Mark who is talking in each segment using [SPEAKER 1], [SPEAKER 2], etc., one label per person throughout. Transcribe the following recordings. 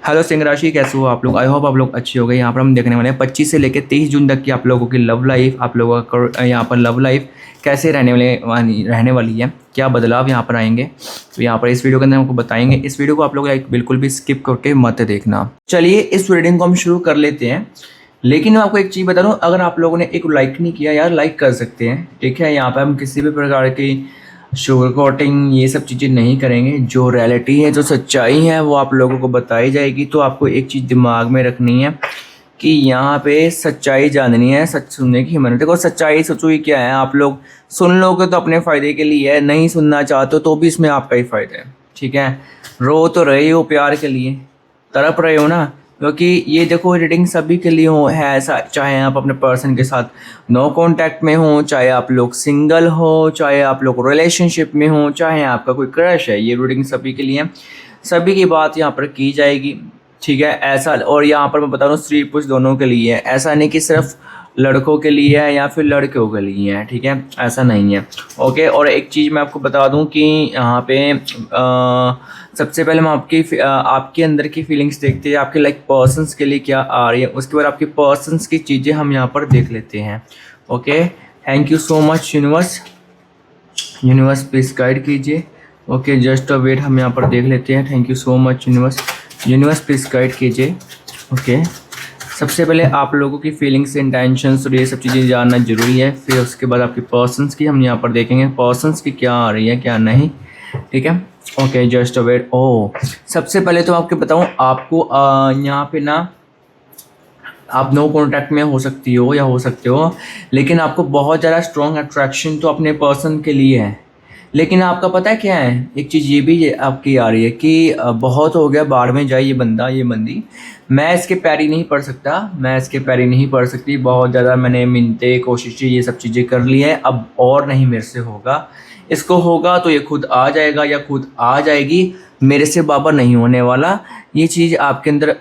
[SPEAKER 1] Hello Singh राशि, कैसे हो आप लोग? आई होप आप लोग अच्छे हो गए। यहाँ पर हम देखने वाले हैं 25 से लेकर 23 जून तक की आप लोगों की लव लाइफ, आप लोगों का यहाँ पर लव लाइफ कैसे रहने वाली है, क्या बदलाव यहाँ पर आएंगे। तो यहाँ पर इस वीडियो के अंदर हमको बताएंगे। इस वीडियो को आप लोग लाइक बिल्कुल भी स्किप करके मत देखना। चलिए इस रीडिंग को हम शुरू कर लेते हैं। लेकिन मैं आपको एक चीज़ बता दूं, अगर आप लोगों ने एक लाइक नहीं किया यार, लाइक कर सकते हैं, ठीक है। यहाँ पर हम किसी भी प्रकार की शुगर कोटिंग ये सब चीज़ें नहीं करेंगे। जो रियलिटी है, जो सच्चाई है, वो आप लोगों को बताई जाएगी। तो आपको एक चीज़ दिमाग में रखनी है कि यहाँ पे सच्चाई जाननी है, सच सुनने की हिम्मत। देखो सच्चाई सच्चाई क्या है, आप लोग सुन लोगे तो अपने फ़ायदे के लिए है, नहीं सुनना चाहते हो तो भी इसमें आपका ही फ़ायदा है, ठीक है। रो तो रहे हो प्यार के लिए, तड़प रहे हो ना, क्योंकि ये देखो रीडिंग सभी के लिए हो है ऐसा। चाहे आप अपने पर्सन के साथ नो कांटेक्ट में हो, चाहे आप लोग सिंगल हो, चाहे आप लोग रिलेशनशिप में हो, चाहे आपका कोई क्रश है, ये रीडिंग सभी के लिए, सभी की बात यहाँ पर की जाएगी, ठीक है। ऐसा, और यहाँ पर मैं बता रहा हूँ स्त्री पुरुष दोनों के लिए है, ऐसा नहीं कि सिर्फ लड़कों के लिए है या फिर लड़कियों के लिए है, ठीक है, ऐसा नहीं है। ओके, और एक चीज़ मैं आपको बता दूं कि यहाँ पे सबसे पहले हम आपके अंदर की फीलिंग्स देखते हैं, आपके लाइक पर्सन्स के लिए क्या आ रही है, उसके बाद आपके पर्सन्स की चीज़ें हम यहाँ पर देख लेते हैं। Okay, thank you so much universe. Universe please guide कीजिए। ओके, जस्ट अ वेट, हम यहाँ पर देख लेते हैं। Thank you so much universe. Universe please guide कीजिए। ओके, सबसे पहले आप लोगों की फीलिंग्स, इंटेंशंस और ये सब चीज़ें जानना ज़रूरी है। फिर उसके बाद आपके पर्सन्स की हम यहाँ पर देखेंगे, पर्सन्स की क्या आ रही है क्या नहीं, ठीक है। Okay, just wait. सबसे पहले तो आपको बताऊँ, आपको यहाँ पे ना आप नो कॉन्टैक्ट में हो सकती हो या हो सकते हो, लेकिन आपको बहुत ज़्यादा स्ट्रॉन्ग अट्रैक्शन तो अपने पर्सन के लिए है। लेकिन आपका पता है क्या है, एक चीज़ ये भी आपकी आ रही है कि बहुत हो गया, बाढ़ में जाए ये बंदा ये बंदी, मैं इसके पैरी नहीं पड़ सकता, मैं इसके पैरी नहीं पड़ सकती। बहुत ज़्यादा मैंने मिन्नतें कोशिशें ये सब चीज़ें कर ली हैं, अब और नहीं मेरे से होगा। इसको होगा तो ये खुद आ जाएगा या खुद आ जाएगी, मेरे से बाबा नहीं होने वाला। ये चीज़ आपके अंदर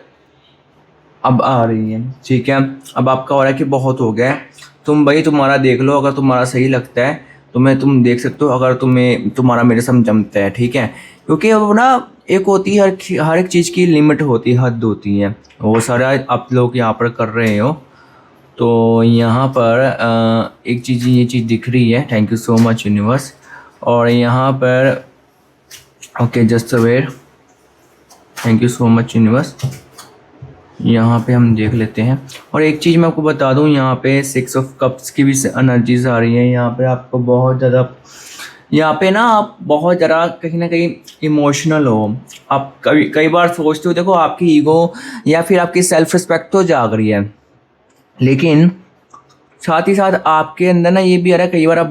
[SPEAKER 1] अब आ रही है, ठीक है। अब आपका हो रहा है कि बहुत हो गया है, तुम भाई तुम्हारा देख लो, अगर तुम्हारा सही लगता है तुम्हें, तुम देख सकते हो, अगर तुम्हारा मेरे साथ जमता है, ठीक है। क्योंकि अब ना एक होती है हर एक चीज़ की लिमिट होती है, हद होती है, वो सारा आप लोग यहाँ पर कर रहे हो। तो यहाँ पर एक चीज़ ये चीज़ दिख रही है। Thank you so much universe. और यहाँ पर okay, just wait, thank you so much universe. यहाँ पे हम देख लेते हैं। और एक चीज़ मैं आपको बता दूँ, यहाँ पे 6 ऑफ कप्स की भी एनर्जीज आ रही है। यहाँ पे आपको बहुत ज़्यादा, यहाँ पे ना आप बहुत ज़्यादा कहीं ना कहीं इमोशनल हो। आप कई बार सोचते हो, देखो आपकी ईगो या फिर आपकी सेल्फ रिस्पेक्ट तो जाग रही है, लेकिन साथ ही साथ आपके अंदर ना ये भी आ रहा है, कई बार आप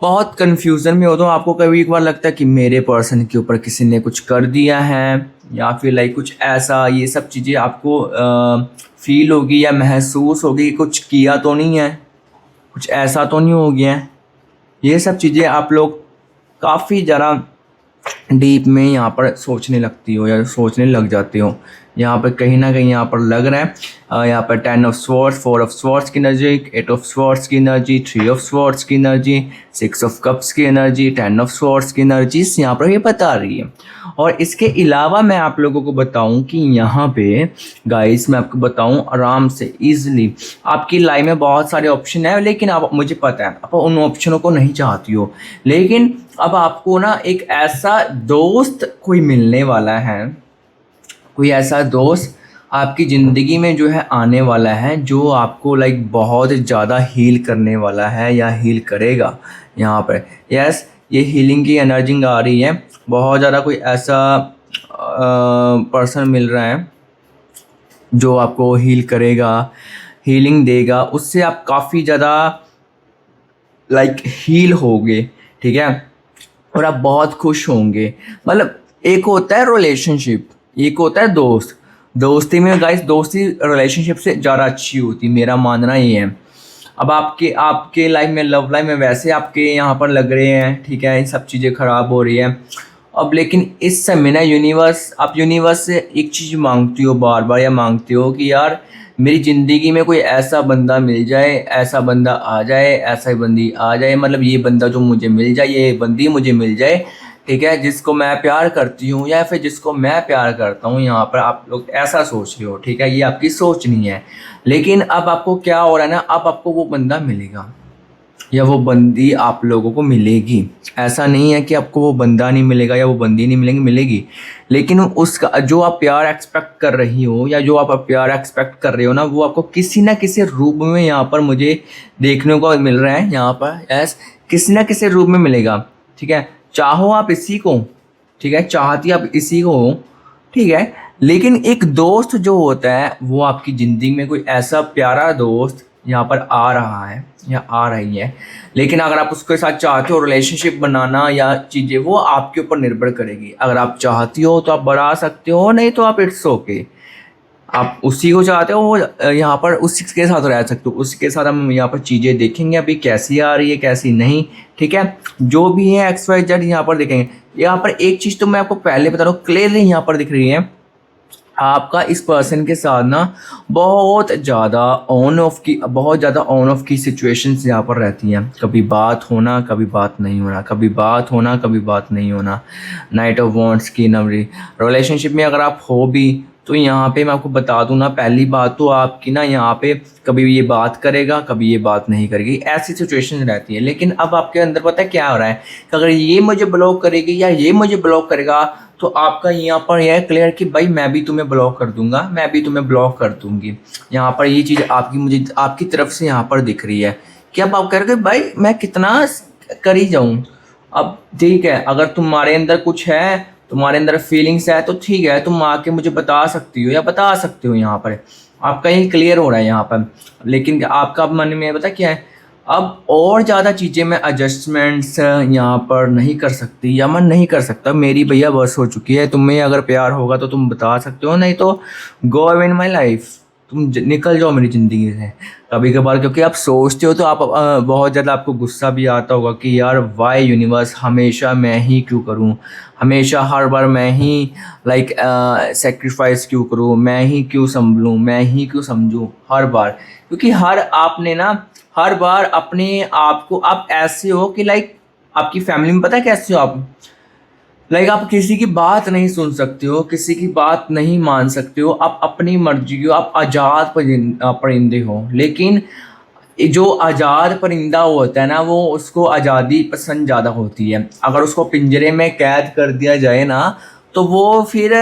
[SPEAKER 1] बहुत कन्फ्यूज़न में हो। तो आपको कभी एक बार लगता है कि मेरे पर्सन के ऊपर किसी ने कुछ कर दिया है, या फिर लाइक कुछ ऐसा, ये सब चीज़ें आपको फील होगी या महसूस होगी कि कुछ किया तो नहीं है, कुछ ऐसा तो नहीं हो गया है। ये सब चीज़ें आप लोग काफ़ी ज़्यादा डीप में यहाँ पर सोचने लगती हो या सोचने लग जाते हो। यहाँ पर कहीं ना कहीं यहाँ पर लग रहा है, यहाँ पर 10 ऑफ स्वॉर्ड्स, 4 ऑफ स्वॉर्ड्स की एनर्जी, 8 ऑफ स्वॉर्ड्स की एनर्जी, 3 ऑफ स्वॉर्ड्स की एनर्जी, 6 ऑफ कप्स की एनर्जी, 10 ऑफ स्वॉर्ड्स की एनर्जीज यहाँ पर ये बता रही है। और इसके अलावा मैं आप लोगों को बताऊं कि यहाँ पे गाइस, मैं आपको बताऊं आराम से ईजिली, आपकी लाइफ में बहुत सारे ऑप्शन है, लेकिन आप, मुझे पता है आप उन ऑप्शनों को नहीं चाहती हो, लेकिन अब आपको ना एक ऐसा दोस्त कोई मिलने वाला है, कोई ऐसा दोस्त आपकी ज़िंदगी में जो है आने वाला है, जो आपको लाइक बहुत ज़्यादा हील करने वाला है या हील करेगा। यहाँ पर यस, ये हीलिंग की एनर्जी आ रही है। बहुत ज़्यादा कोई ऐसा पर्सन मिल रहा है जो आपको हील करेगा, हीलिंग देगा, उससे आप काफ़ी ज़्यादा लाइक हील होगे, ठीक है। और आप बहुत खुश होंगे। मतलब एक होता है रिलेशनशिप, एक होता है दोस्त। दोस्ती में गाइस, दोस्ती रिलेशनशिप से ज़्यादा अच्छी होती, मेरा मानना ये है। अब आपके लाइफ में, लव लाइफ में वैसे आपके यहाँ पर लग रहे हैं, ठीक है, सब चीज़ें ख़राब हो रही है अब। लेकिन इस समय ना आप यूनिवर्स से एक चीज़ मांगती हो बार बार, या मांगती हो कि यार मेरी ज़िंदगी में कोई ऐसा बंदा मिल जाए, ऐसा बंदा आ जाए, ऐसा बंदी आ जाए, मतलब ये बंदा जो मुझे मिल जाए, ये बंदी मुझे मिल जाए ठीक है, जिसको मैं प्यार करती हूँ या फिर जिसको मैं प्यार करता हूँ, यहाँ पर आप लोग ऐसा सोच रहे हो, ठीक है, ये आपकी सोच नहीं है। लेकिन अब आपको क्या हो रहा है ना, अब आपको वो बंदा मिलेगा या वो बंदी आप लोगों को मिलेगी। ऐसा नहीं है कि आपको वो बंदा नहीं मिलेगा या वो बंदी नहीं मिलेंगी, मिलेगी। लेकिन उसका जो आप प्यार एक्सपेक्ट कर रही हो या जो आप प्यार एक्सपेक्ट कर रहे हो ना, वो आपको किसी ना किसी रूप में यहाँ पर मुझे देखने को मिल रहा है। यहाँ पर यस, किसी ना किसी रूप में मिलेगा, ठीक है। चाहो आप इसी को, ठीक है, चाहती आप इसी को हो, ठीक है। लेकिन एक दोस्त जो होता है वो आपकी ज़िंदगी में कोई ऐसा प्यारा दोस्त यहाँ पर आ रहा है या आ रही है। लेकिन अगर आप उसके साथ चाहते हो रिलेशनशिप बनाना या चीज़ें, वो आपके ऊपर निर्भर करेगी। अगर आप चाहती हो तो आप बढ़ा सकते हो, नहीं तो आप इट्स ओके। आप उसी को चाहते हो, वो यहाँ पर उसी के साथ रह सकते हो। उसी के साथ हम यहाँ पर चीज़ें देखेंगे अभी कैसी आ रही है कैसी नहीं, ठीक है। जो भी है एक्स वाई जेड यहाँ पर देखेंगे। यहाँ पर एक चीज़ तो मैं आपको पहले बता रहा हूँ, क्लियरली यहाँ पर दिख रही है, आपका इस पर्सन के साथ ना बहुत ज़्यादा ऑन ऑफ की सिचुएशंस यहाँ पर रहती हैं। कभी बात होना, कभी बात नहीं होना, कभी बात होना, कभी बात नहीं होना। नाइट ऑफ वॉन्ट्स की नंबरी रिलेशनशिप में अगर आप हो भी, तो यहाँ पे मैं आपको बता दूँ ना, पहली बात तो आपकी ना यहाँ पे कभी ये बात करेगा, कभी ये बात नहीं करेगी, ऐसी सिचुएशन रहती है। लेकिन अब आपके अंदर पता है क्या हो रहा है कि अगर ये मुझे ब्लॉक करेगी या ये मुझे ब्लॉक करेगा, तो आपका यहाँ पर यह क्लियर कि भाई मैं भी तुम्हें ब्लॉक कर दूंगा, मैं भी तुम्हें ब्लॉक कर दूंगी। यहाँ पर ये चीज़ आपकी मुझे आपकी तरफ से यहाँ पर दिख रही है कि अब आप कह रहे हो भाई मैं कितना कर ही जाऊँ। अब ठीक है, अगर तुम्हारे अंदर कुछ है, तुम्हारे अंदर फीलिंग्स है, तो ठीक है, तुम आके मुझे बता सकती हो या बता सकते हो। यहाँ पर आपका ये क्लियर हो रहा है यहाँ पर। लेकिन आपका मन में पता क्या है, अब और ज़्यादा चीज़ें मैं एडजस्टमेंट्स यहाँ पर नहीं कर सकती या मैं नहीं कर सकता। मेरी भैया बस हो चुकी है। तुम्हें अगर प्यार होगा तो तुम बता सकते हो, नहीं तो go away in my life, तुम निकल जाओ मेरी ज़िंदगी से। कभी कभार क्योंकि आप सोचते हो तो आप बहुत ज़्यादा आपको गुस्सा भी आता होगा कि यार वाई यूनिवर्स, हमेशा मैं ही क्यों करूँ, हमेशा हर बार मैं ही लाइक सेक्रीफाइस क्यों करूँ, मैं ही क्यों संभलूँ, मैं ही क्यों समझूँ हर बार। क्योंकि आपने ना हर बार अपने आप को आप ऐसे हो कि लाइक आपकी फैमिली में पता है कैसे हो आप, लाइक आप किसी की बात नहीं सुन सकते हो, किसी की बात नहीं मान सकते हो, आप अपनी मर्जी हो, आप आज़ाद परिंदे हो। लेकिन जो आज़ाद परिंदा होता है ना, वो उसको आज़ादी पसंद ज़्यादा होती है। अगर उसको पिंजरे में कैद कर दिया जाए ना, तो वो फिर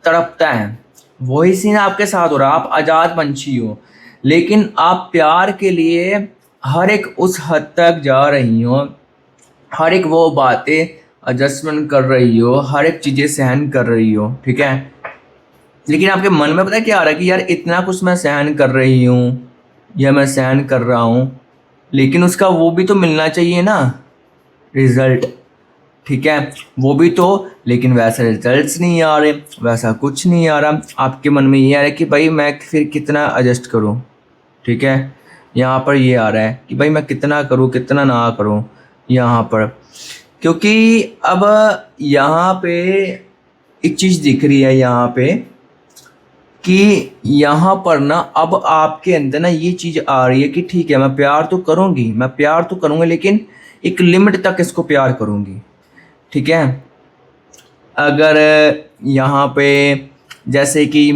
[SPEAKER 1] तड़पता है। वही सीन आपके साथ हो रहा है, आप आज़ाद पंछी हो, लेकिन आप प्यार के लिए हर एक उस हद तक जा रही हो, हर एक वो बातें एडजस्टमेंट कर रही हो, हर एक चीज़ें सहन कर रही हो, ठीक है। लेकिन आपके मन में पता है क्या आ रहा है कि यार इतना कुछ मैं सहन कर रही हूँ या मैं सहन कर रहा हूँ, लेकिन उसका वो भी तो मिलना चाहिए ना, रिजल्ट, ठीक है, वो भी तो। लेकिन वैसा रिजल्ट्स नहीं आ रहे, वैसा कुछ नहीं आ रहा। आपके मन में ये आ रहा है कि भाई मैं फिर कितना एडजस्ट करूँ, ठीक है। यहाँ पर ये आ रहा है कि भाई मैं कितना करूँ कितना ना करूँ यहाँ पर। क्योंकि अब यहाँ पे एक चीज़ दिख रही है यहाँ पे कि यहाँ पर ना अब आपके अंदर ना ये चीज़ आ रही है कि ठीक है, मैं प्यार तो करूँगी, मैं प्यार तो करूँगी, लेकिन एक लिमिट तक इसको प्यार करूँगी, ठीक है। अगर यहाँ पे जैसे कि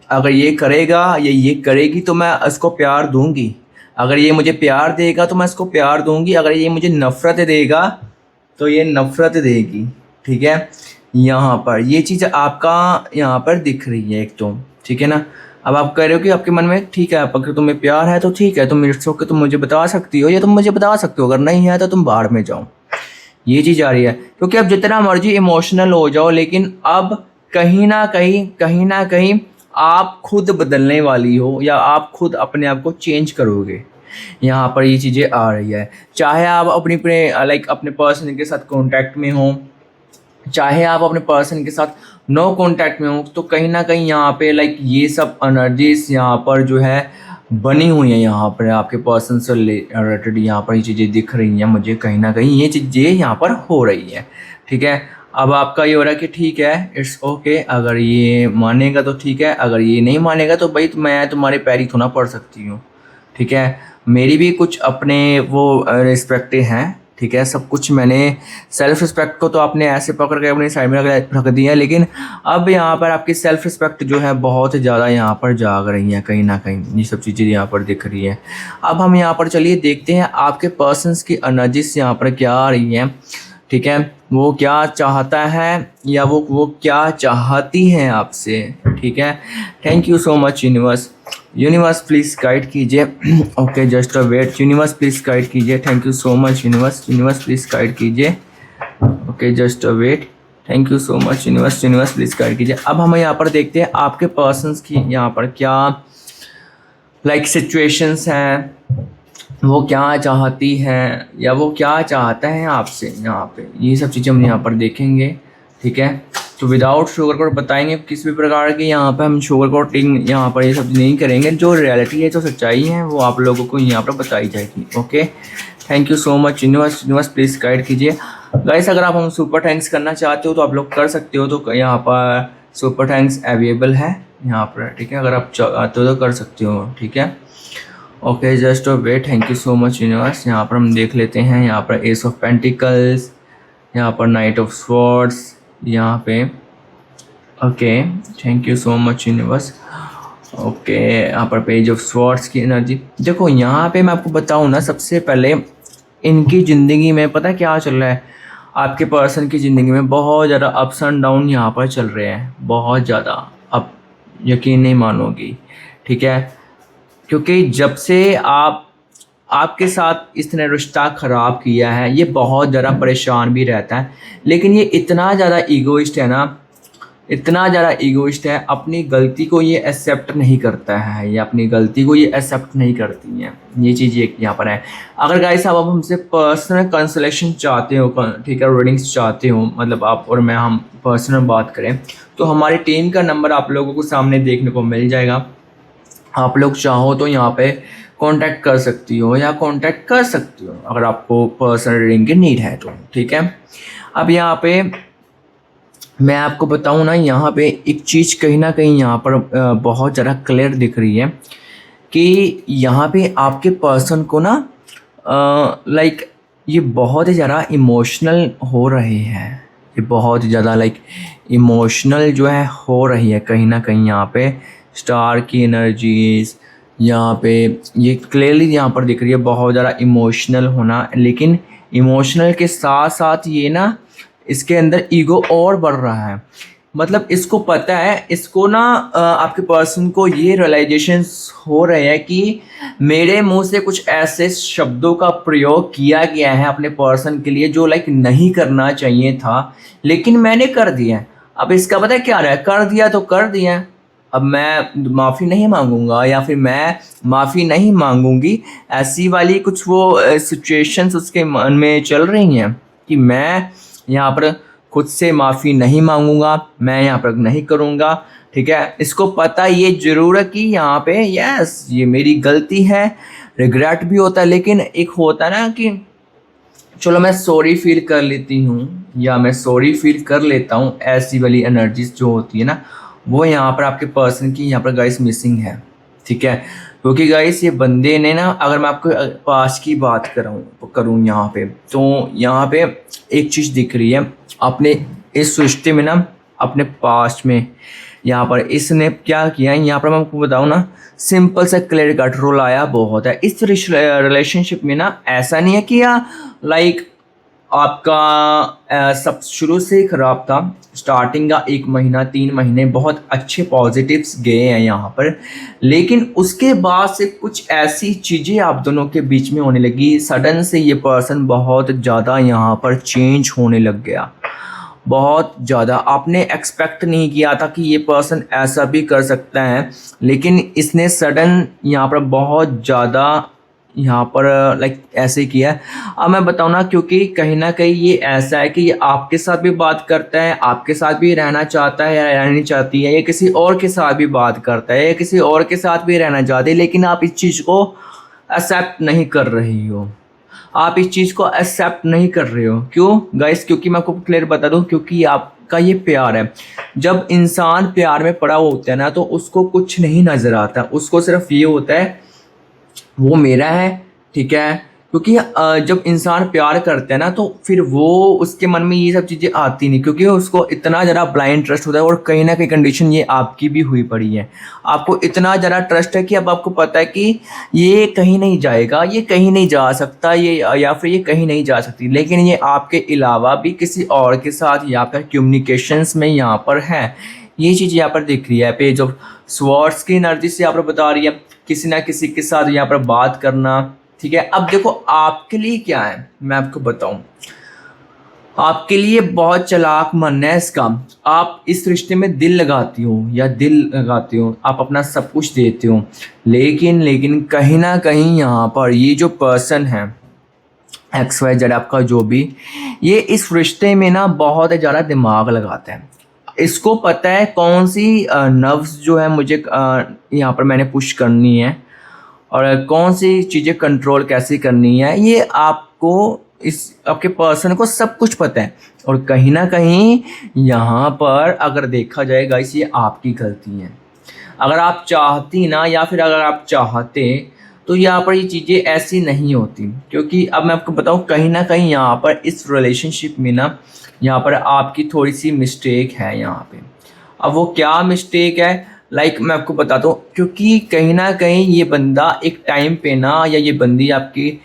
[SPEAKER 1] अगर ये करेगा या ये करेगी तो मैं इसको प्यार दूंगी, अगर ये मुझे प्यार देगा तो मैं इसको प्यार दूंगी, अगर ये मुझे नफ़रत देगा तो ये नफ़रत देगी, ठीक है। यहाँ पर ये चीज़ आपका यहाँ पर दिख रही है एक तो, ठीक है ना। अब आप कह रहे हो कि आपके मन में ठीक है, अगर तुम्हें प्यार है तो ठीक है, तुम इट्स ओके, तुम मुझे बता सकती हो या तुम मुझे बता सकते हो, अगर नहीं है तो तुम बाहर में जाओ। ये चीज़ आ रही है क्योंकि अब जितना मर्जी इमोशनल हो जाओ, लेकिन अब कहीं ना कहीं आप खुद बदलने वाली हो या आप खुद अपने आप को चेंज करोगे। यहाँ पर ये चीज़ें आ रही है। चाहे आप अपने पर्सन के साथ कांटेक्ट में हो, चाहे आप अपने पर्सन के साथ नो कांटेक्ट में हो, तो कहीं ना कहीं यहाँ पे ये सब एनर्जीज यहाँ पर जो है बनी हुई है। यहाँ पर आपके पर्सन से रिलेटेड यहाँ पर ये चीज़ें दिख रही हैं मुझे, कहीं ना कहीं ये चीज़ें यहाँ पर हो रही है, ठीक है। अब आपका ये हो रहा है कि ठीक है, इट्स ओके, अगर ये मानेगा तो ठीक है, अगर ये नहीं मानेगा तो भाई मैं तुम्हारे पैर ही थोड़ा पड़ सकती हूँ, ठीक है। मेरी भी कुछ अपने वो रिस्पेक्ट हैं, ठीक है। सब कुछ मैंने सेल्फ रिस्पेक्ट को तो आपने ऐसे पकड़ के अपनी साइड में रख दिया, लेकिन अब यहाँ पर आपकी सेल्फ रिस्पेक्ट जो है बहुत ज़्यादा यहाँ पर जाग रही है, कहीं ना कहीं ये सब चीज़ें यहाँ पर दिख रही है। अब हम यहाँ पर चलिए देखते हैं आपके पर्सन्स की एनर्जीज यहाँ पर क्या आ रही है, ठीक है। वो क्या चाहता है या वो क्या चाहती हैं आपसे, ठीक है। Thank you so much universe. Universe please guide कीजिए। Okay just a wait, universe please guide कीजिए। Thank you so much universe. Universe please guide कीजिए। Okay just a wait, thank you so much universe. Universe please guide कीजिए। अब हम यहाँ पर देखते हैं आपके पर्सन्स की यहाँ पर क्या सिचुएशंस हैं, वो क्या चाहती हैं या वो क्या चाहता है आपसे यहाँ पे, ये सब चीज़ें हम यहाँ पर देखेंगे, ठीक है। तो विदाउट शुगर कोट बताएंगे, किसी भी प्रकार की यहाँ पे हम शुगर कोटिंग यहाँ पर ये सब नहीं करेंगे। जो रियलिटी है, जो सच्चाई है, वो आप लोगों को यहाँ पर बताई जाएगी। Okay thank you so much universe. Universe please guide कीजिए। गाइस अगर आप हम सुपर थैंक्स करना चाहते हो तो आप लोग कर सकते हो, तो यहाँ पर सुपर थैंक्स अवेलेबल है यहाँ पर, ठीक है। अगर आप चाहते हो तो कर सकते हो, ठीक है। Okay just wait, thank you so much universe. यहाँ पर हम देख लेते हैं, यहाँ पर एस ऑफ पेंटिकल्स, यहाँ पर नाइट ऑफ स्वॉर्ड्स यहाँ पे। Okay thank you so much universe. Okay यहाँ पर पेज ऑफ स्वॉर्ड्स की एनर्जी। देखो यहाँ पे मैं आपको बताऊँ ना, सबसे पहले इनकी ज़िंदगी में पता है क्या चल रहा है, आपके पर्सन की ज़िंदगी में बहुत ज़्यादा अप्स एंड डाउन यहाँ पर चल रहे हैं, बहुत ज़्यादा। आप यकीन नहीं मानोगी, ठीक है। क्योंकि जब से आपके साथ इसने रिश्ता ख़राब किया है, ये बहुत ज़्यादा परेशान भी रहता है, लेकिन ये इतना ज़्यादा ईगोइस्ट है ना, इतना ज़्यादा ईगोइस्ट है, अपनी गलती को ये एक्सेप्ट नहीं करता है, या अपनी गलती को ये एक्सेप्ट नहीं करती हैं। ये चीज़ एक यहाँ पर है। अगर गाइस आप अब हमसे पर्सनल कंसलेशन चाहते हो, ठीक है, रीडिंग्स चाहते हो, मतलब आप और मैं हम पर्सनल बात करें, तो हमारी टीम का नंबर आप लोगों को सामने देखने को मिल जाएगा। आप लोग चाहो तो यहाँ पे कांटेक्ट कर सकती हो या कांटेक्ट कर सकती हो अगर आपको पर्सनल रीडिंग की नीड है तो, ठीक है। अब यहाँ पे मैं आपको बताऊँ ना, यहाँ पे एक चीज़ कहीं ना कहीं यहाँ पर बहुत ज़्यादा क्लियर दिख रही है कि यहाँ पे आपके पर्सन को ना ये बहुत ही ज़्यादा इमोशनल हो रहे हैं, ये बहुत ज़्यादा इमोशनल जो है हो रही है कहीं ना कहीं। यहाँ पे स्टार की एनर्जीज यहाँ पे ये क्लियरली यहाँ पर दिख रही है, बहुत ज़्यादा इमोशनल होना। लेकिन इमोशनल के साथ साथ ये ना, इसके अंदर ईगो और बढ़ रहा है। मतलब इसको पता है, इसको ना आपके पर्सन को ये रियलाइजेशन हो रहे हैं कि मेरे मुंह से कुछ ऐसे शब्दों का प्रयोग किया गया है अपने पर्सन के लिए जो नहीं करना चाहिए था, लेकिन मैंने कर दिया। अब इसका पता है क्या रहा है, कर दिया तो कर दिया, अब मैं माफ़ी नहीं मांगूंगा या फिर मैं माफ़ी नहीं मांगूंगी, ऐसी वाली कुछ वो सिचुएशंस उसके मन में चल रही हैं कि मैं यहाँ पर खुद से माफ़ी नहीं मांगूंगा, मैं यहाँ पर नहीं करूँगा, ठीक है। इसको पता ये ज़रूर है कि यहाँ पे यस ये मेरी गलती है, रिग्रेट भी होता है, लेकिन एक होता है ना कि चलो मैं सॉरी फील कर लेती हूँ या मैं सॉरी फील कर लेता हूँ, ऐसी वाली एनर्जीज जो होती है ना, वो यहाँ पर आपके पर्सन की यहाँ पर गाइस मिसिंग है, ठीक है। क्योंकि गाइस ये बंदे ने ना, अगर मैं आपको पास्ट की बात करूँ यहाँ पे, तो यहाँ पे एक चीज़ दिख रही है अपने इस सृष्टि में ना, अपने पास्ट में यहाँ पर इसने क्या किया है, यहाँ पर मैं आपको बताऊँ ना, सिंपल सा क्लियर कट रोल आया बहुत है इस रिलेशनशिप में ना। ऐसा नहीं है कि आपका सब शुरू से ही ख़राब था, स्टार्टिंग का 1 महीना 3 महीने बहुत अच्छे पॉजिटिव्स गए हैं यहाँ पर, लेकिन उसके बाद से कुछ ऐसी चीज़ें आप दोनों के बीच में होने लगी। सडन से ये पर्सन बहुत ज़्यादा यहाँ पर चेंज होने लग गया, बहुत ज़्यादा। आपने एक्सपेक्ट नहीं किया था कि ये पर्सन ऐसा भी कर सकता है, लेकिन इसने सडन यहाँ पर बहुत ज़्यादा यहाँ पर ऐसे किया है। अब मैं बताऊँ ना, क्योंकि कहीं ना कहीं ये ऐसा है कि ये आपके साथ भी बात करता है, आपके साथ भी रहना चाहता है या रहनी चाहती है, या किसी और के साथ भी बात करता है या किसी और के साथ भी रहना चाहती है, लेकिन आप इस चीज़ को एक्सेप्ट नहीं कर रही हो, आप इस चीज़ को एक्सेप्ट नहीं कर रहे हो। क्यों गाइस? क्योंकि मैं आपको क्लियर बता दूं, क्योंकि आपका ये प्यार है। जब इंसान प्यार में पड़ा होता है ना, तो उसको कुछ नहीं नज़र आता, उसको सिर्फ ये होता है वो मेरा है, ठीक है, क्योंकि जब इंसान प्यार करता है ना तो फिर वो उसके मन में ये सब चीज़ें आती नहीं, क्योंकि उसको इतना ज़्यादा ब्लाइंड ट्रस्ट होता है। और कहीं ना कहीं कंडीशन ये आपकी भी हुई पड़ी है, आपको इतना ज़्यादा ट्रस्ट है कि अब आपको पता है कि ये कहीं नहीं जाएगा, ये कहीं नहीं जा सकता, ये या फिर ये कहीं नहीं जा सकती, लेकिन ये आपके अलावा भी किसी और के साथ यहाँ पर कम्युनिकेशंस में यहाँ पर है। ये चीज़ यहाँ पर दिख रही है, पेज ऑफ स्वॉर्ड्स की एनर्जी से यहाँ पर बता रही है किसी ना किसी के साथ यहाँ पर बात करना। ठीक है, अब देखो आपके लिए क्या है, मैं आपको बताऊं। आपके लिए बहुत चालाक मन है इसका। आप इस रिश्ते में दिल लगाती हो या दिल लगाती हो, आप अपना सब कुछ देते हो, लेकिन लेकिन कहीं ना कहीं यहाँ पर ये जो पर्सन है XYZ आपका जो भी, ये इस रिश्ते में ना बहुत ज़्यादा दिमाग लगाता है। इसको पता है कौन सी नर्व्स जो है मुझे यहाँ पर मैंने पुश करनी है और कौन सी चीज़ें कंट्रोल कैसे करनी है, ये आपको इस आपके पर्सन को सब कुछ पता है। और कहीं ना कहीं यहाँ पर अगर देखा जाए गाइस, ये आपकी गलती है। अगर आप चाहती ना, या फिर अगर आप चाहते, तो यहाँ पर ये चीज़ें ऐसी नहीं होती। क्योंकि अब मैं आपको बताऊँ, कहीं ना कहीं यहाँ पर इस रिलेशनशिप में ना यहाँ पर आपकी थोड़ी सी मिस्टेक है यहाँ पे। अब वो क्या मिस्टेक है, मैं आपको बताता हूँ। क्योंकि कहीं ना कहीं ये बंदा एक टाइम पे ना, या ये बंदी आपकी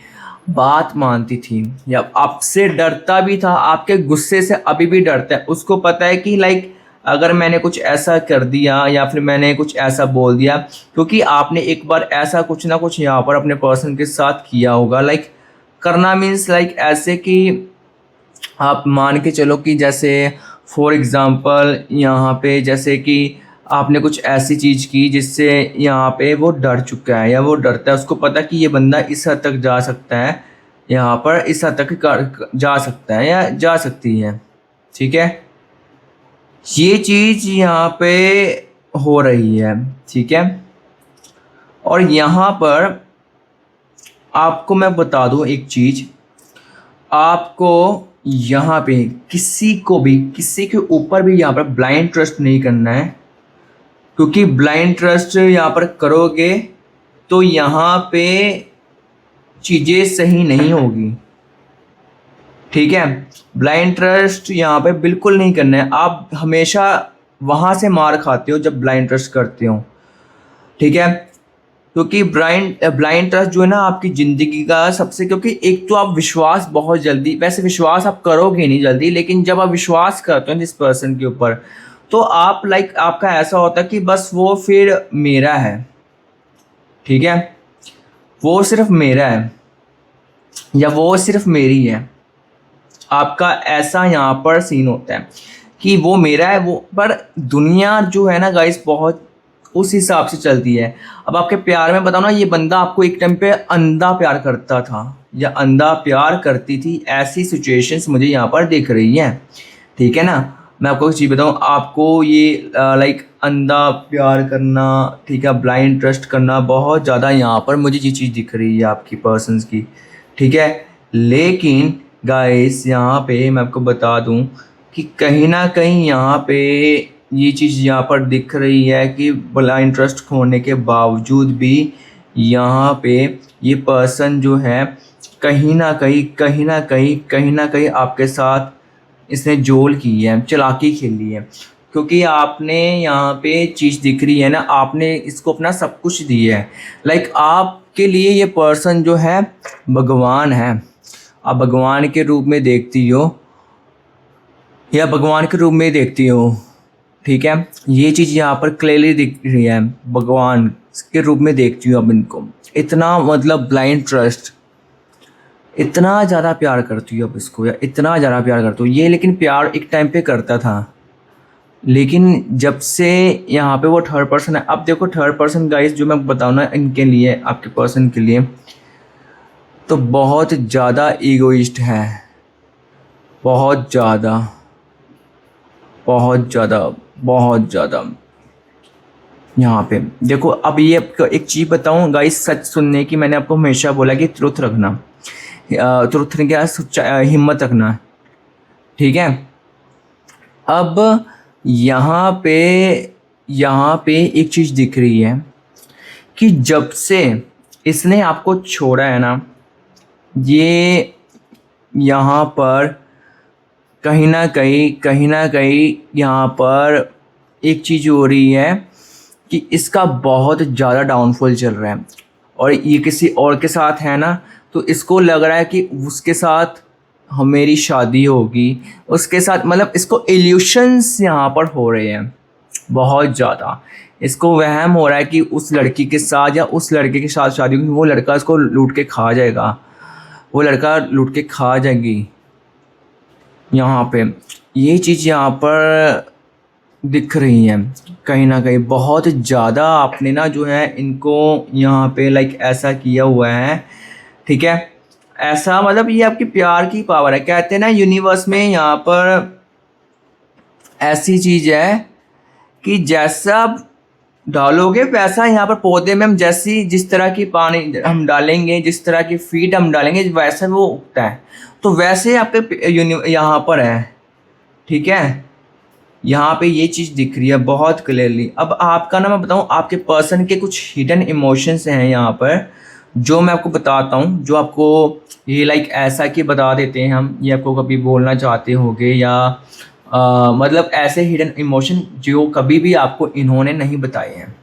[SPEAKER 1] बात मानती थी या आपसे डरता भी था, आपके गुस्से से अभी भी डरता है। उसको पता है कि अगर मैंने कुछ ऐसा कर दिया या फिर मैंने कुछ ऐसा बोल दिया, क्योंकि आपने एक बार ऐसा कुछ ना कुछ यहाँ पर अपने पर्सन के साथ किया होगा। करना मीन्स ऐसे कि आप मान के चलो कि जैसे फॉर एग्ज़ाम्पल यहाँ पे जैसे कि आपने कुछ ऐसी चीज़ की जिससे यहाँ पे वो डर चुका है या वो डरता है। उसको पता कि ये बंदा इस हद तक जा सकता है, यहाँ पर इस हद तक जा सकता है या जा सकती है। ठीक है, ये चीज़ यहाँ पे हो रही है। ठीक है, और यहाँ पर आपको मैं बता दूँ एक चीज़, आपको यहाँ पे किसी को भी, किसी के ऊपर भी यहाँ पर ब्लाइंड ट्रस्ट नहीं करना है। क्योंकि ब्लाइंड ट्रस्ट यहाँ पर करोगे तो यहाँ पे चीज़ें सही नहीं होगी। ठीक है, ब्लाइंड ट्रस्ट यहाँ पे बिल्कुल नहीं करना है। आप हमेशा वहाँ से मार खाते हो जब ब्लाइंड ट्रस्ट करते हो। ठीक है, क्योंकि ब्लाइंड ट्रस्ट जो है ना आपकी ज़िंदगी का सबसे, क्योंकि एक तो आप विश्वास बहुत जल्दी, वैसे विश्वास आप करोगे नहीं जल्दी, लेकिन जब आप विश्वास करते हो जिस पर्सन के ऊपर, तो आप आपका ऐसा होता है कि बस वो फिर मेरा है। ठीक है, वो सिर्फ मेरा है या वो सिर्फ मेरी है। आपका ऐसा यहाँ पर सीन होता है कि वो मेरा है, वो पर दुनिया जो है ना गाइस बहुत उस हिसाब से चलती है। अब आपके प्यार में बताओ ना, ये बंदा आपको एक टाइम पे अंधा प्यार करता था या अंधा प्यार करती थी, ऐसी सिचुएशंस मुझे यहाँ पर दिख रही हैं। ठीक है ना, मैं आपको एक चीज़ बताऊँ, आपको ये अंधा प्यार करना, ठीक है, ब्लाइंड ट्रस्ट करना, बहुत ज़्यादा यहाँ पर मुझे ये चीज़ दिख रही है आपकी पर्सन्स की। ठीक है, लेकिन गाइस यहाँ पे मैं आपको बता दूँ कि कहीं ना कहीं यहाँ पे ये चीज़ यहाँ पर दिख रही है कि ब्लाइंड ट्रस्ट होने के बावजूद भी यहाँ पे ये पर्सन जो है कहीं ना कहीं आपके साथ इसने जोल की है, चालाकी खेली है। क्योंकि आपने यहाँ पे चीज़ दिख रही है ना, आपने इसको अपना सब कुछ दिया है। आपके लिए ये पर्सन जो है भगवान है। आप भगवान के रूप में देखती हो या भगवान के रूप में देखती हो। ठीक है, ये चीज़ यहाँ पर क्लियरली दिख रही है, भगवान के रूप में देखती हूँ अब इनको। इतना ब्लाइंड ट्रस्ट, इतना ज़्यादा प्यार करती हूँ अब इसको, या इतना ज़्यादा प्यार करती हूँ ये। लेकिन प्यार एक टाइम पे करता था, लेकिन जब से यहाँ पे वो थर्ड पर्सन है। अब देखो थर्ड पर्सन गाइस जो मैं बताऊँ ना, इनके लिए, आपके पर्सन के लिए तो बहुत ज़्यादा ईगोइस्ट है, बहुत ज़्यादा बहुत ज़्यादा बहुत ज़्यादा। यहाँ पे देखो, अब ये एक चीज़ बताऊँ गाइस, सच सुनने की मैंने आपको हमेशा बोला कि ट्रुथ रखना, ट्रुथ ने क्या, हिम्मत रखना। ठीक है, अब यहाँ पे एक चीज़ दिख रही है कि जब से इसने आपको छोड़ा है ना, ये यहाँ पर कहीं ना कहीं यहाँ पर एक चीज़ हो रही है कि इसका बहुत ज़्यादा डाउनफॉल चल रहा है, और ये किसी और के साथ है ना, तो इसको लग रहा है कि उसके साथ मेरी शादी होगी, उसके साथ, मतलब इसको इल्यूशंस यहाँ पर हो रहे हैं बहुत ज़्यादा। इसको वहम हो रहा है कि उस लड़की के साथ या उस लड़के के साथ शादी होगी, वो लड़का इसको लूट के खा जाएगा, वो लड़का लूट के खा जाएगी। यहाँ पे ये चीज़ यहाँ पर दिख रही है कहीं ना कहीं बहुत ज़्यादा। आपने ना जो है इनको यहाँ पे लाइक ऐसा किया हुआ है, ठीक है, ऐसा मतलब ये आपकी प्यार की पावर है। कहते हैं ना यूनिवर्स में यहाँ पर ऐसी चीज़ है कि जैसा आप डालोगे वैसा यहाँ पर पौधे में हम जिस तरह की पानी हम डालेंगे, जिस तरह की फीड हम डालेंगे, वैसे वो उगता है। तो वैसे आपके यहाँ पर है, ठीक है, यहाँ पे ये चीज़ दिख रही है बहुत क्लियरली। अब आपका ना मैं बताऊँ, आपके पर्सन के कुछ हिडन इमोशंस हैं यहाँ पर, जो मैं आपको बताता हूँ, जो आपको ये लाइक ऐसा कि बता देते हैं हम, ये आपको कभी बोलना चाहते होंगे या मतलब ऐसे हिडन इमोशन जो कभी भी आपको इन्होंने नहीं बताए हैं,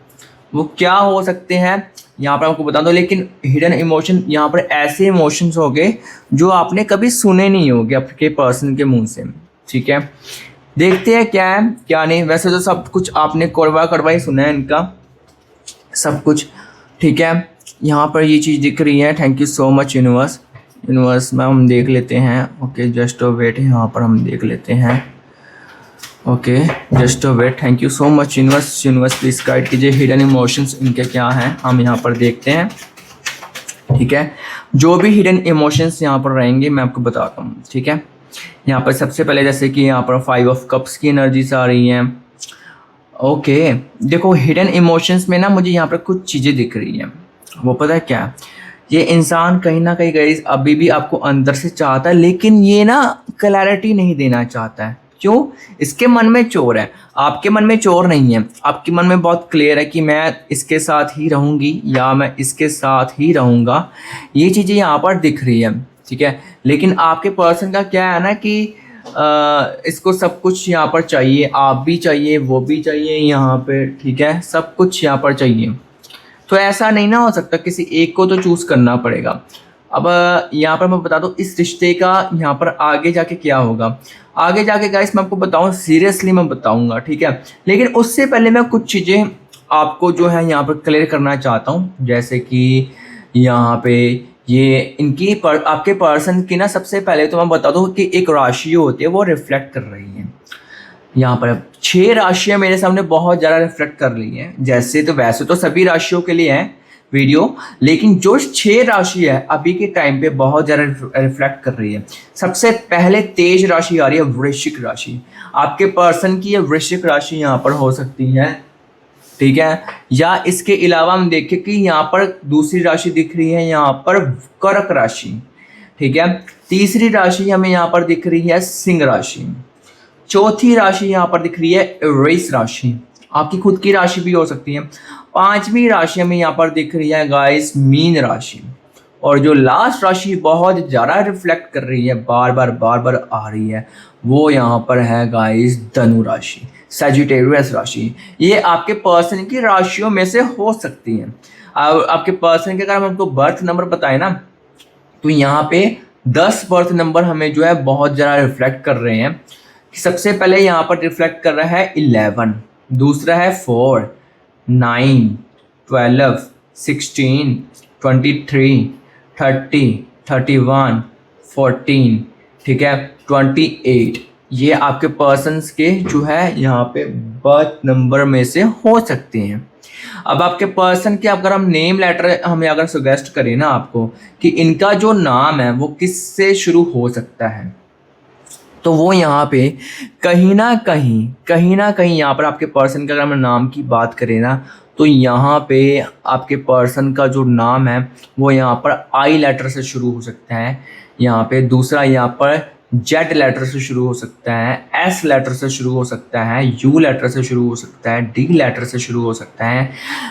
[SPEAKER 1] वो क्या हो सकते हैं यहाँ पर आपको बता दो। लेकिन हिडन इमोशन यहाँ पर ऐसे इमोशंस हो गए जो आपने कभी सुने नहीं होंगे आपके पर्सन के मुंह से, ठीक है। देखते हैं क्या है क्या नहीं। वैसे तो सब कुछ आपने कड़वा ही सुना है इनका सब कुछ, ठीक है। यहाँ पर ये चीज़ दिख रही है। Thank you so much universe में हम देख लेते हैं। ओके जस्ट वेट, यहाँ पर हम देख लेते हैं। Okay just wait, thank you so much universe please guide कीजिए हिडन इमोशंस इनके क्या हैं, हम यहाँ पर देखते हैं, ठीक है। जो भी हिडन इमोशंस यहाँ पर रहेंगे मैं आपको बताता हूँ, ठीक है। यहाँ पर सबसे पहले जैसे कि यहाँ पर 5 ऑफ कप्स की एनर्जीज आ रही हैं। ओके देखो हिडन इमोशंस में ना मुझे यहाँ पर कुछ चीज़ें दिख रही हैं, वो पता है क्या, ये इंसान कहीं ना कहीं गाइस अभी भी आपको अंदर से चाहता है, लेकिन ये ना क्लैरिटी नहीं देना चाहता है। क्यों? इसके मन में चोर है, आपके मन में चोर नहीं है। आपके मन में बहुत क्लियर है कि मैं इसके साथ ही रहूँगी या मैं इसके साथ ही रहूँगा, ये चीज़ें यहाँ पर दिख रही है, ठीक है। लेकिन आपके पर्सन का क्या है ना कि इसको सब कुछ यहाँ पर चाहिए, आप भी चाहिए, वो भी चाहिए यहाँ पे, ठीक है, सब कुछ यहाँ पर चाहिए। तो ऐसा नहीं ना हो सकता, किसी एक को तो चूज़ करना पड़ेगा। अब यहाँ पर मैं बता दूँ इस रिश्ते का यहाँ पर आगे जाके क्या होगा। आगे जाके गाइस मैं आपको बताऊँ, सीरियसली मैं बताऊँगा, ठीक है। लेकिन उससे पहले मैं कुछ चीज़ें आपको जो है यहाँ पर क्लियर करना चाहता हूँ। जैसे कि यहाँ पे ये इनकी आपके पर्सन की ना सबसे पहले तो मैं बता दूँ कि एक राशि होती है वो रिफ्लेक्ट कर रही है। यहाँ पर 6 राशियाँ मेरे सामने बहुत ज़्यादा रिफ्लेक्ट कर रही हैं। वैसे तो सभी राशियों के लिए है वीडियो, लेकिन जो 6 राशि है अभी के टाइम पे बहुत ज़्यादा रिफ्लेक्ट कर रही है। सबसे पहले तेज राशि आ रही है वृश्चिक राशि। आपके पर्सन की ये वृश्चिक राशि यहाँ पर हो सकती है, ठीक है। या इसके अलावा हम देखें कि यहाँ पर दूसरी राशि दिख रही है यहाँ पर कर्क राशि, ठीक है। तीसरी राशि हमें यहाँ पर दिख रही है सिंह राशि। चौथी राशि यहाँ पर दिख रही है एरीज राशि, आपकी खुद की राशि भी हो सकती है। 5वीं राशि हमें यहाँ पर दिख रही है गाइस मीन राशि। और जो लास्ट राशि बहुत ज़्यादा रिफ्लेक्ट कर रही है, बार बार आ रही है, वो यहाँ पर है गाइस धनु राशि, सैजिटेरियस राशि। ये आपके पर्सन की राशियों में से हो सकती है। आपके पर्सन के अगर हम आपको बर्थ नंबर बताएं ना, तो यहाँ पे 10 बर्थ नंबर हमें जो है बहुत ज़्यादा रिफ्लेक्ट कर रहे हैं। सबसे पहले यहाँ पर रिफ्लेक्ट कर रहा है 11, दूसरा है 4, 9, 12, 16, 23, 30, 31, 14, ठीक है, 28। ये आपके पर्सन्स के जो है यहाँ पे बर्थ नंबर में से हो सकते हैं। अब आपके पर्सन के अगर हम नेम लेटर हमें अगर सजेस्ट करें ना आपको कि इनका जो नाम है वो किससे शुरू हो सकता है, तो वो यहाँ पे कहीं ना कहीं यहाँ पर आपके पर्सन का अगर हम नाम की बात करें ना, तो यहाँ पे आपके पर्सन का जो नाम है वो यहाँ पर आई लेटर से शुरू हो सकता है। यहाँ पे दूसरा यहाँ पर जेड लेटर से शुरू हो सकता है, एस लेटर से शुरू हो सकता है, यू लेटर से शुरू हो सकता है, डी लेटर से शुरू हो सकता है,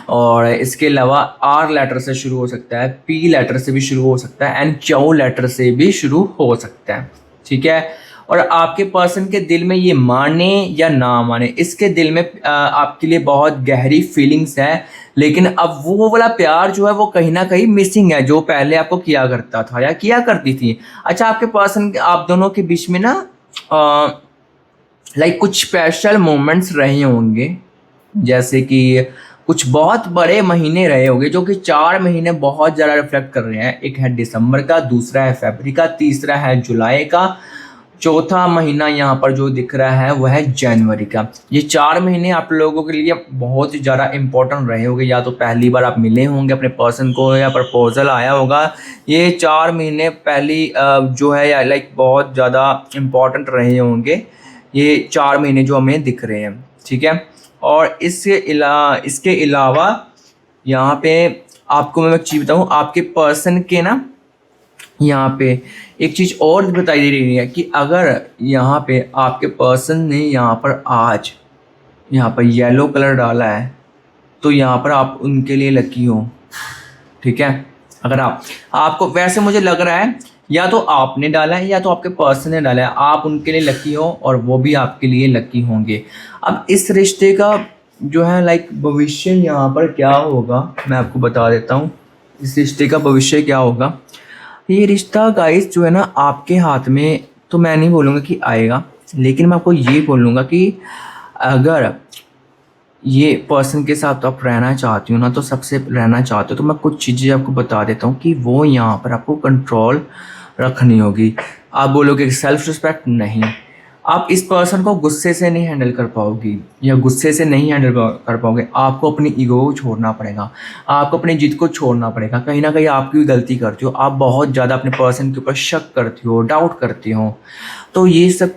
[SPEAKER 1] और इसके अलावा आर लेटर से शुरू हो सकता है, पी लेटर से भी शुरू हो सकता है, एंड क्यू लेटर से भी शुरू हो सकता है। ठीक है। और आपके पर्सन के दिल में ये माने या ना माने, इसके दिल में आपके लिए बहुत गहरी फीलिंग्स है, लेकिन अब वो वाला प्यार जो है वो कहीं ना कहीं मिसिंग है, जो पहले आपको किया करता था या किया करती थी। अच्छा, आपके पर्सन, आप दोनों के बीच में ना लाइक कुछ स्पेशल मोमेंट्स रहे होंगे, जैसे कि कुछ बहुत बड़े महीने रहे होंगे, जो कि 4 महीने बहुत ज़्यादा रिफ्लेक्ट कर रहे हैं। एक है दिसंबर का, दूसरा है फरवरी का, तीसरा है जुलाई का, चौथा महीना यहाँ पर जो दिख रहा है वह है जनवरी का। ये 4 महीने आप लोगों के लिए बहुत ही ज़्यादा इंपॉर्टेंट रहे होंगे। या तो पहली बार आप मिले होंगे अपने पर्सन को, या प्रपोजल आया होगा। ये 4 महीने पहली जो है या लाइक बहुत ज़्यादा इम्पॉर्टेंट रहे होंगे, ये 4 महीने जो हमें दिख रहे हैं। ठीक है। और इसके अलावा यहाँ पे आपको मैं एक चीज़ बताऊँ, आपके पर्सन के ना यहाँ पे एक चीज़ और बताई दे रही है कि अगर यहाँ पे आपके पर्सन ने यहाँ पर आज यहाँ पर येलो कलर डाला है, तो यहाँ पर आप उनके लिए लकी हो। ठीक है। अगर आपको वैसे मुझे लग रहा है या तो आपने डाला है या तो आपके पर्सन ने डाला है, आप उनके लिए लकी हो और वो भी आपके लिए लकी होंगे। अब इस रिश्ते का जो है लाइक भविष्य यहाँ पर क्या होगा, मैं आपको बता देता हूँ। इस रिश्ते का भविष्य क्या होगा। ये रिश्ता गाइस जो है ना आपके हाथ में, तो मैं नहीं बोलूँगा कि आएगा, लेकिन मैं आपको ये बोलूँगा कि अगर ये पर्सन के साथ आप रहना चाहती हो ना, तो सबसे रहना चाहते हो तो मैं कुछ चीज़ें आपको बता देता हूँ कि वो यहाँ पर आपको कंट्रोल रखनी होगी। आप बोलोगे सेल्फ रिस्पेक्ट, नहीं। आप इस पर्सन को गुस्से से नहीं हैंडल कर पाओगी या गुस्से से नहीं हैंडल कर पाओगे। आपको अपनी ईगो को छोड़ना पड़ेगा, आपको अपनी जिद को छोड़ना पड़ेगा। कहीं ना कहीं आप भी गलती करती हो, आप बहुत ज़्यादा अपने पर्सन के ऊपर शक करती हो, डाउट करती हो। तो ये सब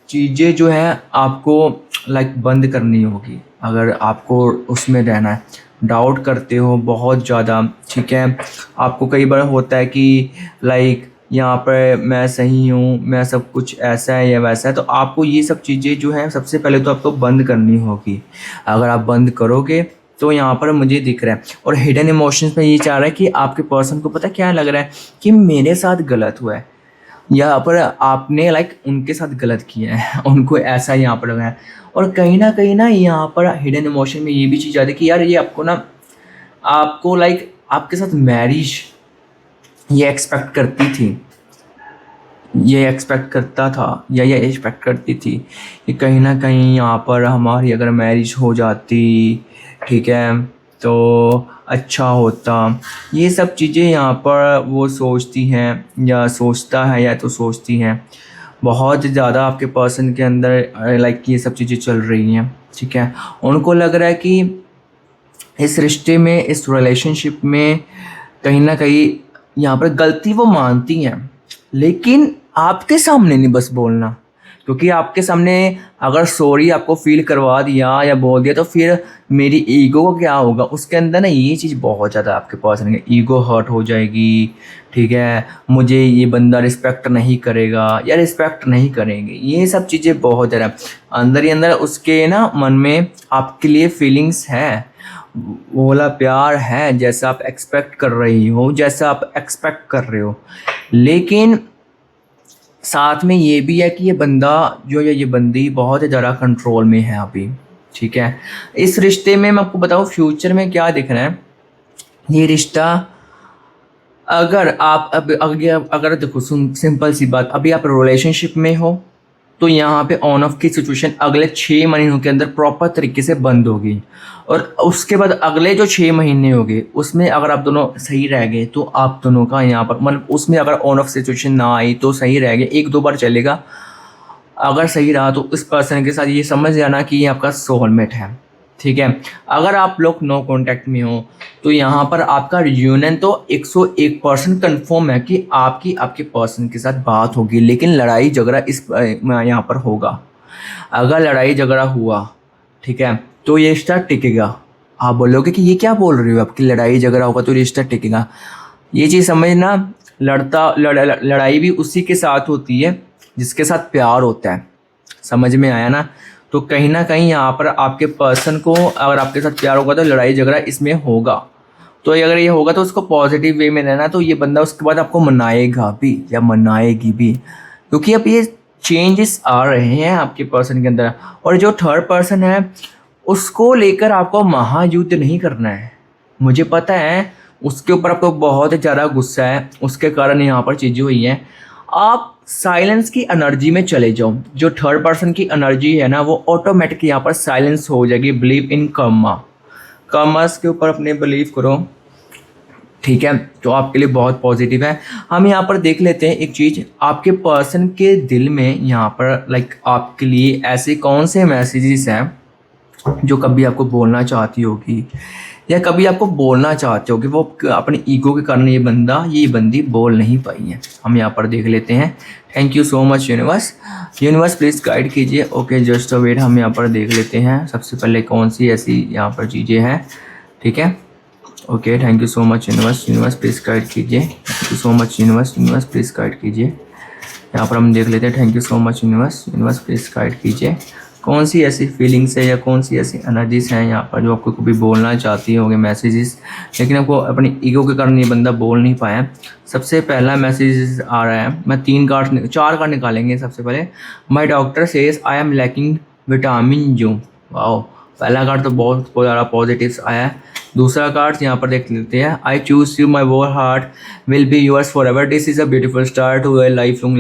[SPEAKER 1] चीज़ें जो है आपको लाइक बंद करनी होगी अगर आपको उसमें रहना है। डाउट करते हो बहुत ज़्यादा, ठीक है। आपको कई बार होता है कि लाइक यहाँ पर मैं सही हूँ, मैं सब कुछ ऐसा है या वैसा है, तो आपको ये सब चीज़ें जो है सबसे पहले तो आपको बंद करनी होगी। अगर आप बंद करोगे तो यहाँ पर मुझे दिख रहा है, और हिडन इमोशंस में ये चाह रहा है कि आपके पर्सन को पता क्या लग रहा है कि मेरे साथ गलत हुआ है, यहाँ पर आपने लाइक उनके साथ गलत किया है, उनको ऐसा यहाँ पर लगा है। और कहीं ना यहाँ पर हिडन इमोशन में ये भी चीज़ आती है कि यार ये आपको लाइक आपके साथ मैरिज ये एक्सपेक्ट करती थी, ये एक्सपेक्ट करता था या ये एक्सपेक्ट करती थी कि कहीं ना कहीं यहाँ पर हमारी अगर मैरिज हो जाती, ठीक है, तो अच्छा होता। ये सब चीज़ें यहाँ पर वो सोचती हैं या सोचता है या तो सोचती हैं। बहुत ज़्यादा आपके पर्सन के अंदर लाइक ये सब चीज़ें चल रही हैं। ठीक है। उनको लग रहा है कि इस रिश्ते में, इस रिलेशनशिप में कहीं ना कहीं यहाँ पर गलती वो मानती हैं, लेकिन आपके सामने नहीं बस बोलना। क्योंकि आपके सामने अगर सॉरी आपको फील करवा दिया या बोल दिया तो फिर मेरी ईगो को क्या होगा, उसके अंदर ना ये चीज़ बहुत ज़्यादा आपके पर्सन की ईगो हर्ट हो जाएगी। ठीक है। मुझे ये बंदा रिस्पेक्ट नहीं करेगा या रिस्पेक्ट नहीं करेंगे, ये सब चीज़ें बहुत ज़्यादा अंदर ही अंदर उसके ना मन में आपके लिए फीलिंग्स हैं, वो वाला प्यार है जैसा आप एक्सपेक्ट कर रही हो, जैसा आप एक्सपेक्ट कर रहे हो। लेकिन साथ में ये भी है कि ये बंदा जो है, ये बंदी बहुत ही ज़्यादा कंट्रोल में है अभी। ठीक है। इस रिश्ते में मैं आपको बताऊँ फ्यूचर में क्या दिख रहा है। ये रिश्ता अगर आप अगर देखो सिंपल सी बात, अभी आप रिलेशनशिप में हो तो यहाँ पे ऑन ऑफ की सिचुएशन अगले 6 महीनों के अंदर प्रॉपर तरीके से बंद होगी, और उसके बाद अगले जो 6 महीने होंगे उसमें अगर आप दोनों सही रह गए तो आप दोनों का यहाँ पर मतलब उसमें अगर ऑन ऑफ सिचुएशन ना आई तो सही रह गए, 1-2 बार चलेगा। अगर सही रहा तो इस पर्सन के साथ ये समझ जाना कि ये आपका सोलमेट है। ठीक है। अगर आप लोग नो कांटेक्ट में हो तो यहाँ पर आपका रियूनियन तो 101% कन्फर्म है कि आपके पर्सन के साथ बात होगी, लेकिन लड़ाई झगड़ा इस यहाँ पर होगा। अगर लड़ाई झगड़ा हुआ, ठीक है, तो ये रिश्ता टिकेगा। आप बोलोगे कि ये क्या बोल रही हो, आपकी लड़ाई झगड़ा होगा तो रिश्ता टिकेगा। ये चीज़ समझना, लड़ाई भी उसी के साथ होती है जिसके साथ प्यार होता है, समझ में आया ना। तो कहीं ना कहीं यहाँ पर आपके पर्सन को अगर आपके साथ प्यार होगा तो लड़ाई झगड़ा इसमें होगा, तो अगर ये होगा तो उसको पॉजिटिव वे में रहना, तो ये बंदा उसके बाद आपको मनाएगा भी या मनाएगी भी, क्योंकि अब ये चेंजेस आ रहे हैं आपके पर्सन के अंदर। और जो थर्ड पर्सन है उसको लेकर आपको महायुद्ध नहीं करना है, मुझे पता है उसके ऊपर आपको बहुत ज़्यादा गुस्सा है, उसके कारण यहाँ पर चीज़ें हुई हैं। आप साइलेंस की एनर्जी में चले जाओ, जो थर्ड पर्सन की एनर्जी है ना वो ऑटोमेटिक यहाँ पर साइलेंस हो जाएगी। बिलीव इन कर्मा, कर्मास के ऊपर अपने बिलीव करो, ठीक है, तो आपके लिए बहुत पॉजिटिव है। हम यहाँ पर देख लेते हैं एक चीज़, आपके पर्सन के दिल में यहाँ पर लाइक आपके लिए ऐसे कौन से मैसेजेस हैं जो कभी आपको बोलना चाहती होगी या कभी आपको बोलना चाहते हो कि वो अपने ईगो के कारण ये बंदी बोल नहीं पाई है। हम यहाँ पर देख लेते हैं। Thank you so much universe, universe please guide कीजिए। ओके जस्ट वेट, हम यहाँ पर देख लेते हैं सबसे पहले कौन सी ऐसी यहाँ पर चीज़ें हैं, ठीक है। Okay thank you so much universe, universe please guide कीजिए। Thank you so much universe, universe please guide कीजिए। यहाँ पर हम देख लेते हैं। Thank you so much universe, universe please guide कीजिए। कौन सी ऐसी फीलिंग्स है या कौन सी ऐसी एनर्जीज हैं यहाँ पर जो आपको कभी बोलना चाहती होंगे मैसेजेस, लेकिन आपको अपनी ईगो के कारण ये बंदा बोल नहीं पाया। सबसे पहला मैसेज आ रहा है, मैं 4 कार्ड निकालेंगे। सबसे पहले my doctor says I am lacking vitamin you. Wow, पहला कार्ड तो बहुत ज़्यादा पॉजिटिव्स आया है। दूसरा कार्ड यहाँ पर देख लेते हैं। I choose you my war heart will be yours forever, this is a beautiful start to a lifelong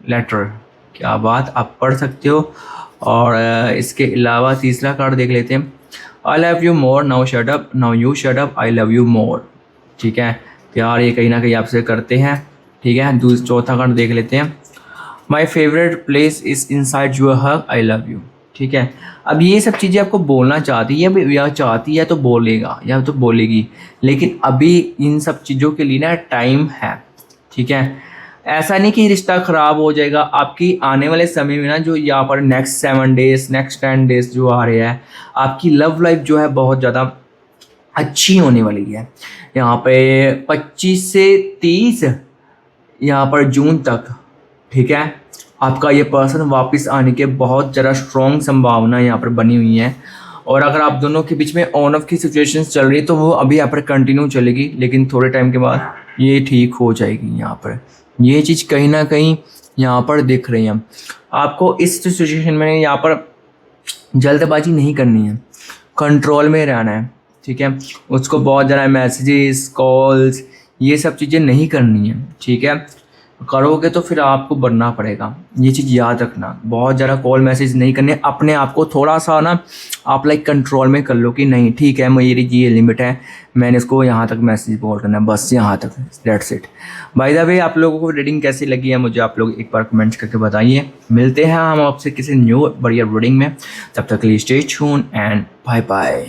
[SPEAKER 1] letter. क्या बात, आप पढ़ सकते हो। और इसके अलावा तीसरा कार्ड देख लेते हैं। I love you more now shut up, now you shut up, I love you more. ठीक है, प्यार ये कहीं ना कहीं आपसे करते हैं, ठीक है। चौथा कार्ड देख लेते हैं। My favourite place is inside your hug, I love you. ठीक है, अब ये सब चीज़ें आपको बोलना चाहती है या चाहती है तो बोलेगा या तो बोलेगी, लेकिन अभी इन सब चीज़ों के लिए ना टाइम है, ठीक है। ऐसा नहीं कि रिश्ता ख़राब हो जाएगा आपकी आने वाले समय में ना, जो यहाँ पर नेक्स्ट 7 डेज नेक्स्ट 10 डेज जो आ रहे हैं, आपकी लव लाइफ जो है बहुत ज़्यादा अच्छी होने वाली है। यहाँ पे 25 से 30 यहाँ पर जून तक, ठीक है, आपका ये पर्सन वापस आने के बहुत ज़्यादा स्ट्रॉन्ग संभावना यहाँ पर बनी हुई है। और अगर आप दोनों के बीच में ऑन ऑफ की सिचुएशंस चल रही है तो वो अभी यहाँ पर कंटिन्यू चलेगी, लेकिन थोड़े टाइम के बाद ये ठीक हो जाएगी। यहाँ पर ये चीज़ कहीं ना कहीं यहाँ पर दिख रही है। आपको इस सिचुएशन में यहाँ पर जल्दबाजी नहीं करनी है, कंट्रोल में रहना है, ठीक है। उसको बहुत ज़्यादा मैसेजेस कॉल्स ये सब चीज़ें नहीं करनी है, ठीक है। करोगे तो फिर आपको बनना पड़ेगा, ये चीज़ याद रखना। बहुत ज़्यादा कॉल मैसेज नहीं करने, अपने आप को थोड़ा सा ना आप लाइक कंट्रोल में कर लो कि नहीं ठीक है मेरी ये लिमिट है, मैंने इसको यहाँ तक मैसेज बोल करना है, बस यहाँ तक, that's it. By the way, आप लोगों को रीडिंग कैसी लगी है मुझे आप लोग एक बार कमेंट्स करके बताइए। मिलते हैं हम आपसे किसी न्यू बढ़िया रीडिंग में, तब तक के लिए stay tuned and bye bye.